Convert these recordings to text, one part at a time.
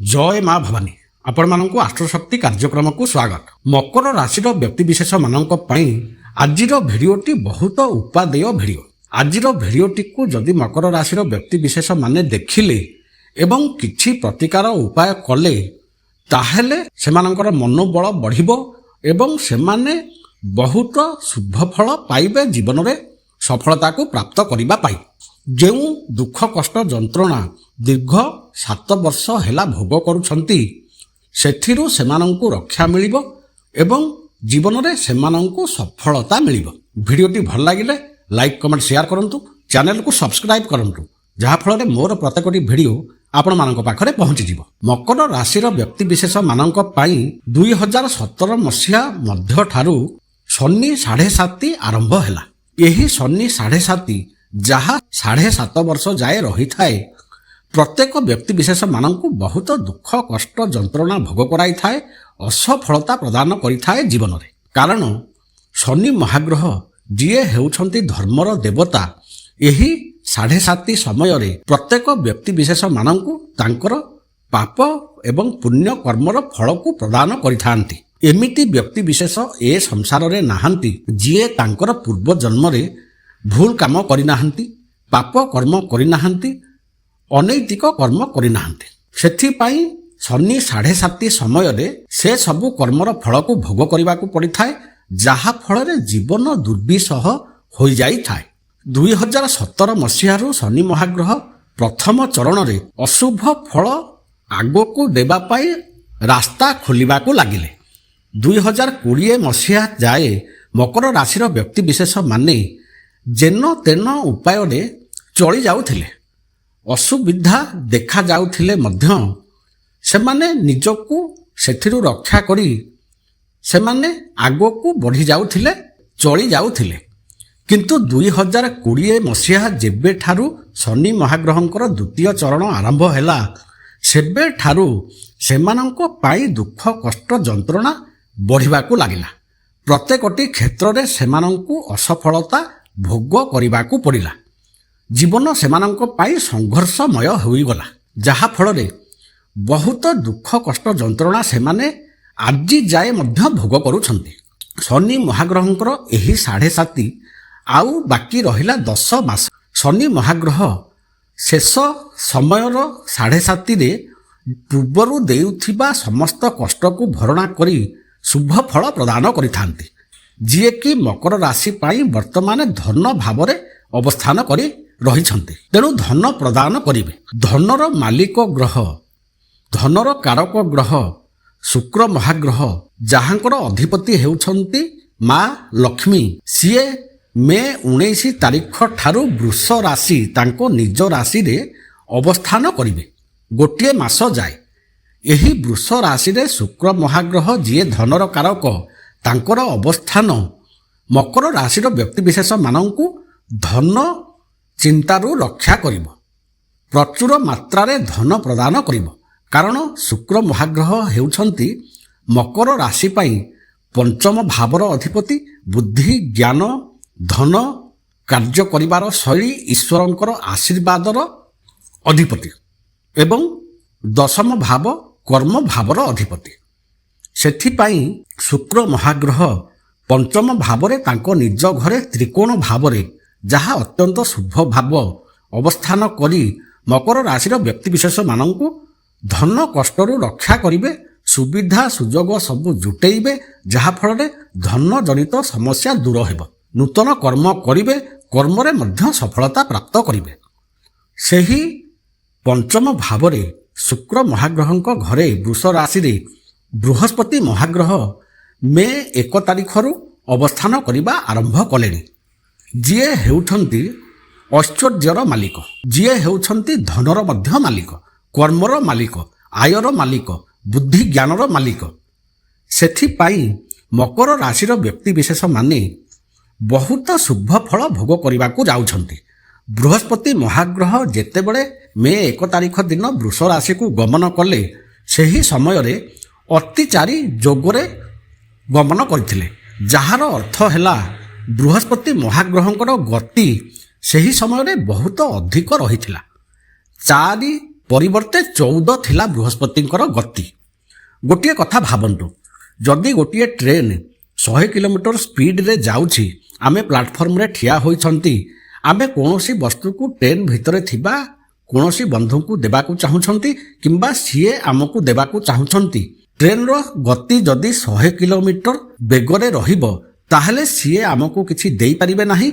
जय माँ भवानी आपण मानक आस्ट्रोशक्ति कार्यक्रम को स्वागत। मकर राशि व्यक्तिशेष मानक आज भिडटी बहुत उपादेय भिड। आज भिडटी को जदि मकर राशि व्यक्तिशेष माने देखिले एवं किछि प्रतिकार उपाय कले ताहेले सेमानंकर मनोबल बढ़िबो एवं सेमाने बहुत शुभ फल पाइबे। जीवन में सफलता को प्राप्त करिबा पाई जो दुख कष्ट जंत्रणा दीर्घ 7 वर्ष हेला भोग करुछंती सेथिरु सेमानंकु रक्षा मिलिबो एवं जीवन में सेमानंकु सफलता मिलिबो। वीडियोटी भल लागिले लाइक कमेंट शेयर करंतु, चैनल को सब्सक्राइब करंतु जहा फल मोर प्रत्येकटी वीडियो आपण मानक पाखरे पहुंची जिवो। मकर राशि व्यक्ति विशेष मानक पाई 2017 मसीहा मध्य ठारू शनि 7.5 आरंभ हैला। यही शनि 7.5 जहा 7.5 वर्ष जाए रही थाए प्रत्येक व्यक्ति विशेष मानक बहुत दुख कष्ट जंत्रणा भोग कराई थाए, असफलता प्रदान करि थाए जीवन में। कारण शनि महाग्रह जीए हेउछंती धर्मर देवता यही 7.5 समय रे प्रत्येक व्यक्ति विशेष मानक तांकर पाप एवं पुण्य कर्मर फल को प्रदान करिथांती। एमिति व्यक्ति विशेष ए संसार रे नाहांती जीए तांकर पूर्व जन्म रे भूल काम करिनाहांती, पाप कर्म करिनाहांती, अनैतिक कर्म करिनाहांती। सेथिपाई शनि 7.5 समय रे से सबु कर्मर फल को भोग करने को पड़ी थाए, जहा फल रे जीवन दुर्विसह हो जाई थाए। 2017 मसीहारू शनि महाग्रह प्रथम चरण रे अशुभ फल आगो को देबा पाई रास्ता खोलिबा को लागिले। 2020 मसीहा जाए मकर राशि व्यक्ति विशेष माने जेन तेन उपाय रे चली जाउथिले, असुविधा देखा जाउथिले मध्य सेमाने निजको सेथिरु रक्षा करी सेमाने आगो को बढ़ी जाउथिले, चली जाउथिले। किंतु 2020 मसीहा जेबे ठारू शनि महाग्रहंकर द्वितीय चरण आरंभ हैला सेबे ठारू सेमानंको पाई दुख कष्ट जंत्रणा बढ़िबा को लागिला। प्रत्येकटी क्षेत्र रे सेमानंको असफलता भोग करिबा को पड़िला। जीवन सेमानंको पाई संघर्षमय होई गला, जहा फल रे बहुत दुख कष्ट जंत्रणा सेमाने आजि जाए मध्य भोग करुछंती। शनि महाग्रहंकर एही 7.5 आउ बाकी रहिला 10 मास। शनि महाग्रह शेष समयर 7.5 रे पूर्वरु देउथिबा समस्त कष्ट को भरणा करी शुभ फल प्रदान करिथांती, जिए कि मकर राशि पाई वर्तमान धन भाव रे अवस्थान करी रहिछंती। तेणु धन प्रदान करिवे। धनर मालिक ग्रह धनर कारक ग्रह शुक्र महाग्रह जहांकर अधिपति हेउछंती माँ लक्ष्मी, सीए मे 19 तारिख ठारू वृष राशि तांको निज राशि रे अवस्थान करिवे गोटे मास जाए। यही वृष राशि रे शुक्र महाग्रह जीए धनर कारक तांकर अवस्थान मकर राशि व्यक्ति विशेष मानंकु धन चिंतारू रक्षा करिवो, प्रचुर मात्रा रे धन प्रदान करिवो। कारण शुक्र महाग्रह हेउछंती मकर राशि पाई पंचम भावर अधिपति, बुद्धि ज्ञान धन कार्य करिवार शैली ईश्वरंकर आशीर्वादर अधिपति एवं 10म भाव कर्म भावर अधिपति। सेथिपाई शुक्र महाग्रह पंचम भावरे तांको निज घरे त्रिकोण भावरे जहा अत्यंत शुभ भाव अवस्थान करी मकर राशि व्यक्ति विशेष मानंकु धन कष्टरू रक्षा करिवे, सुविधा सुजोग सबु जुटेइबे, जहा फल रे धन जनित समस्या दूर हेबो। नूतन कर्म करिवे, कर्म रे मध्य सफलता प्राप्त करिवे। सेही पंचम भावरे शुक्र महाग्रहंक घरे वृष राशि रे बृहस्पति महाग्रह मे 1 तारिखरू अवस्थान करिबा आरंभ कलेनी। जीए हेउछंती ऐश्वर्यर मालिक, जीए हेउछंती धनर मध्य मालिक, कर्मर मालिक, आयर मालिक, बुद्धि ज्ञानर मालिक। सेथिपाई मकर राशि व्यक्ति विशेष माने बहुत शुभ फल भोग करने को जाउछंती। बृहस्पति महाग्रह जेतेबेले मे 1 तारिख दिन वृष राशि को गमन कले सेही समय रे अतिचारी जोगरे गमन करथिले, जार अर्थ हैला बृहस्पति महाग्रहंकर गति सेही समय रे बहुत अधिक रहिथिला। 4 ପରିବର୍ତ୍ତେ 14 ଥିଲା ବୃହସ୍ପତିଙ୍କର ଗତି। ଗୋଟିଏ କଥା ଭାବନ୍ତୁ, ଯଦି ଗୋଟିଏ ଟ୍ରେନ୍ 100 କିଲୋମିଟର ସ୍ପିଡରେ ଯାଉଛି, ଆମେ ପ୍ଲାଟଫର୍ମରେ ଠିଆ ହୋଇଛନ୍ତି, ଆମେ କୌଣସି ବସ୍ତୁକୁ ଟ୍ରେନ୍ ଭିତରେ ଥିବା କୌଣସି ବନ୍ଧୁଙ୍କୁ ଦେବାକୁ ଚାହୁଁଛନ୍ତି କିମ୍ବା ସିଏ ଆମକୁ ଦେବାକୁ ଚାହୁଁଛନ୍ତି। ଟ୍ରେନ୍ର ଗତି ଯଦି 100 କିଲୋମିଟର ବେଗରେ ରହିବ, ତାହେଲେ ସିଏ ଆମକୁ କିଛି ଦେଇପାରିବେ ନାହିଁ,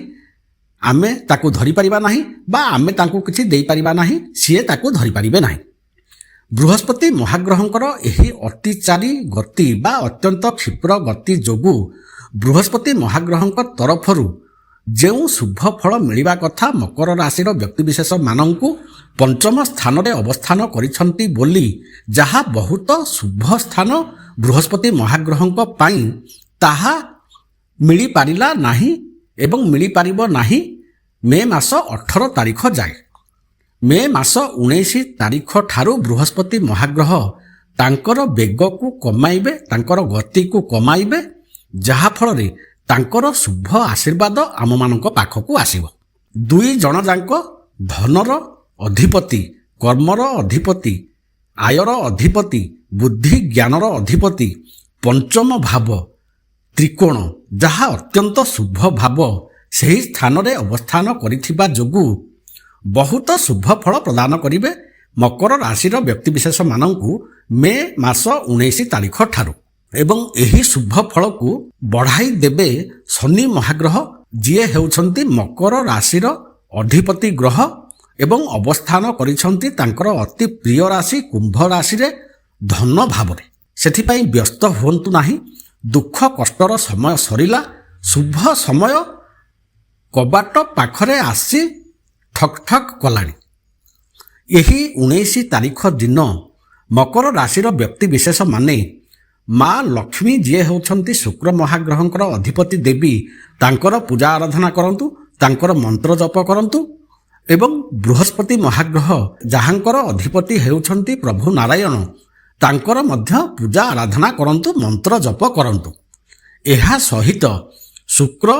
ଆମେ ତାକୁ ଧରିପାରିବା ନାହିଁ, ବା ଆମେ ତାଙ୍କୁ କିଛି ଦେଇପାରିବା ନାହିଁ, ସିଏ ତାକୁ ଧରିପାରିବେ ନାହିଁ। ବୃହସ୍ପତି ମହାଗ୍ରହଙ୍କର ଏହି ଅତିଚାରୀ ଗତି ବା ଅତ୍ୟନ୍ତ କ୍ଷିପ୍ର ଗତି ଯୋଗୁଁ ବୃହସ୍ପତି ମହାଗ୍ରହଙ୍କ ତରଫରୁ ଯେଉଁ ଶୁଭ ଫଳ ମିଳିବା କଥା ମକର ରାଶିର ବ୍ୟକ୍ତିବିଶେଷମାନଙ୍କୁ ପଞ୍ଚମ ସ୍ଥାନରେ ଅବସ୍ଥାନ କରିଛନ୍ତି ବୋଲି, ଯାହା ବହୁତ ଶୁଭ ସ୍ଥାନ ବୃହସ୍ପତି ମହାଗ୍ରହଙ୍କ ପାଇଁ, ତାହା ମିଳିପାରିଲା ନାହିଁ ଏବଂ ମିଳିପାରିବ ନାହିଁ ମେ ମାସ 18 ତାରିଖ ଯାଏ। ମେ ମାସ 19 ତାରିଖ ଠାରୁ ବୃହସ୍ପତି ମହାଗ୍ରହ ତାଙ୍କର ବେଗକୁ କମାଇବେ, ତାଙ୍କର ଗତିକୁ କମାଇବେ, ଯାହାଫଳରେ ତାଙ୍କର ଶୁଭ ଆଶୀର୍ବାଦ ଆମମାନଙ୍କ ପାଖକୁ ଆସିବ। ଦୁଇ ଜଣ ଯାକ ଧନର ଅଧିପତି, କର୍ମର ଅଧିପତି, ଆୟର ଅଧିପତି, ବୁଦ୍ଧି ଜ୍ଞାନର ଅଧିପତି, ପଞ୍ଚମ ଭାବ ତ୍ରିକୋଣ, ଯାହା ଅତ୍ୟନ୍ତ ଶୁଭ ଭାବ, ସେହି ସ୍ଥାନରେ ଅବସ୍ଥାନ କରିଥିବା ଯୋଗୁଁ ବହୁତ ଶୁଭ ଫଳ ପ୍ରଦାନ କରିବେ ମକର ରାଶିର ବ୍ୟକ୍ତିବିଶେଷମାନଙ୍କୁ ମେ ମାସ 19 ତାରିଖ ଠାରୁ। ଏବଂ ଏହି ଶୁଭ ଫଳକୁ ବଢ଼ାଇ ଦେବେ ଶନି ମହାଗ୍ରହ, ଯିଏ ହେଉଛନ୍ତି ମକର ରାଶିର ଅଧିପତି ଗ୍ରହ ଏବଂ ଅବସ୍ଥାନ କରିଛନ୍ତି ତାଙ୍କର ଅତି ପ୍ରିୟ ରାଶି କୁମ୍ଭ ରାଶିରେ ଧନ ଭାବରେ। ସେଥିପାଇଁ ବ୍ୟସ୍ତ ହୁଅନ୍ତୁ ନାହିଁ। ଦୁଃଖ କଷ୍ଟର ସମୟ ସରିଲା, ଶୁଭ ସମୟ କବାଟ ପାଖରେ ଆସି ଠକ୍ ଠକ୍ କଲାଣି। ଏହି 19 ତାରିଖ ଦିନ ମକର ରାଶିର ବ୍ୟକ୍ତିବିଶେଷମାନେ ମା ଲକ୍ଷ୍ମୀ, ଯିଏ ହେଉଛନ୍ତି ଶୁକ୍ର ମହାଗ୍ରହଙ୍କର ଅଧିପତି ଦେବୀ, ତାଙ୍କର ପୂଜା ଆରାଧନା କରନ୍ତୁ, ତାଙ୍କର ମନ୍ତ୍ର ଜପ କରନ୍ତୁ ଏବଂ ବୃହସ୍ପତି ମହାଗ୍ରହ, ଯାହାଙ୍କର ଅଧିପତି ହେଉଛନ୍ତି ପ୍ରଭୁ ନାରାୟଣ, ତାଙ୍କର ମଧ୍ୟ ପୂଜା ଆରାଧନା କରନ୍ତୁ, ମନ୍ତ୍ର ଜପ କରନ୍ତୁ। ଏହା ସହିତ ଶୁକ୍ର,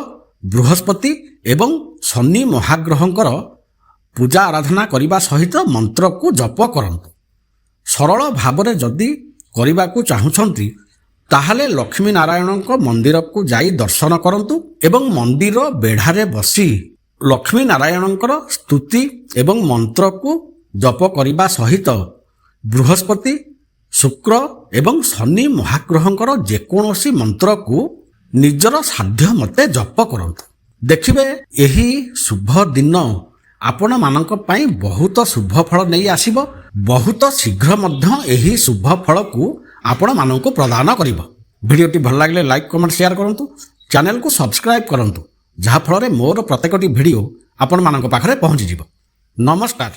ବୃହସ୍ପତି ଏବଂ ଶନି ମହାଗ୍ରହଙ୍କର ପୂଜା ଆରାଧନା କରିବା ସହିତ ମନ୍ତ୍ରକୁ ଜପ କରନ୍ତୁ। ସରଳ ଭାବରେ ଯଦି କରିବାକୁ ଚାହୁଁଛନ୍ତି, ତାହେଲେ ଲକ୍ଷ୍ମୀ ନାରାୟଣଙ୍କ ମନ୍ଦିରକୁ ଯାଇ ଦର୍ଶନ କରନ୍ତୁ ଏବଂ ମନ୍ଦିର ବେଢ଼ାରେ ବସି ଲକ୍ଷ୍ମୀ ନାରାୟଣଙ୍କର ସ୍ତୁତି ଏବଂ ମନ୍ତ୍ରକୁ ଜପ କରିବା ସହିତ ବୃହସ୍ପତି, ଶୁକ୍ର ଏବଂ ଶନି ମହାଗ୍ରହଙ୍କର ଯେକୌଣସି ମନ୍ତ୍ରକୁ ନିଜର ସାଧ୍ୟ ମତେ ଜପ କରନ୍ତୁ। ଦେଖିବେ ଏହି ଶୁଭ ଦିନ ଆପଣମାନଙ୍କ ପାଇଁ ବହୁତ ଶୁଭ ଫଳ ନେଇ ଆସିବ। ବହୁତ ଶୀଘ୍ର ମଧ୍ୟ ଏହି ଶୁଭ ଫଳକୁ ଆପଣମାନଙ୍କୁ ପ୍ରଦାନ କରିବ। ଭିଡ଼ିଓଟି ଭଲ ଲାଗିଲେ ଲାଇକ୍, କମେଣ୍ଟ, ସେୟାର କରନ୍ତୁ। ଚ୍ୟାନେଲକୁ ସବସ୍କ୍ରାଇବ୍ କରନ୍ତୁ, ଯାହାଫଳରେ ମୋର ପ୍ରତ୍ୟେକଟି ଭିଡ଼ିଓ ଆପଣମାନଙ୍କ ପାଖରେ ପହଞ୍ଚିଯିବ। ନମସ୍କାର।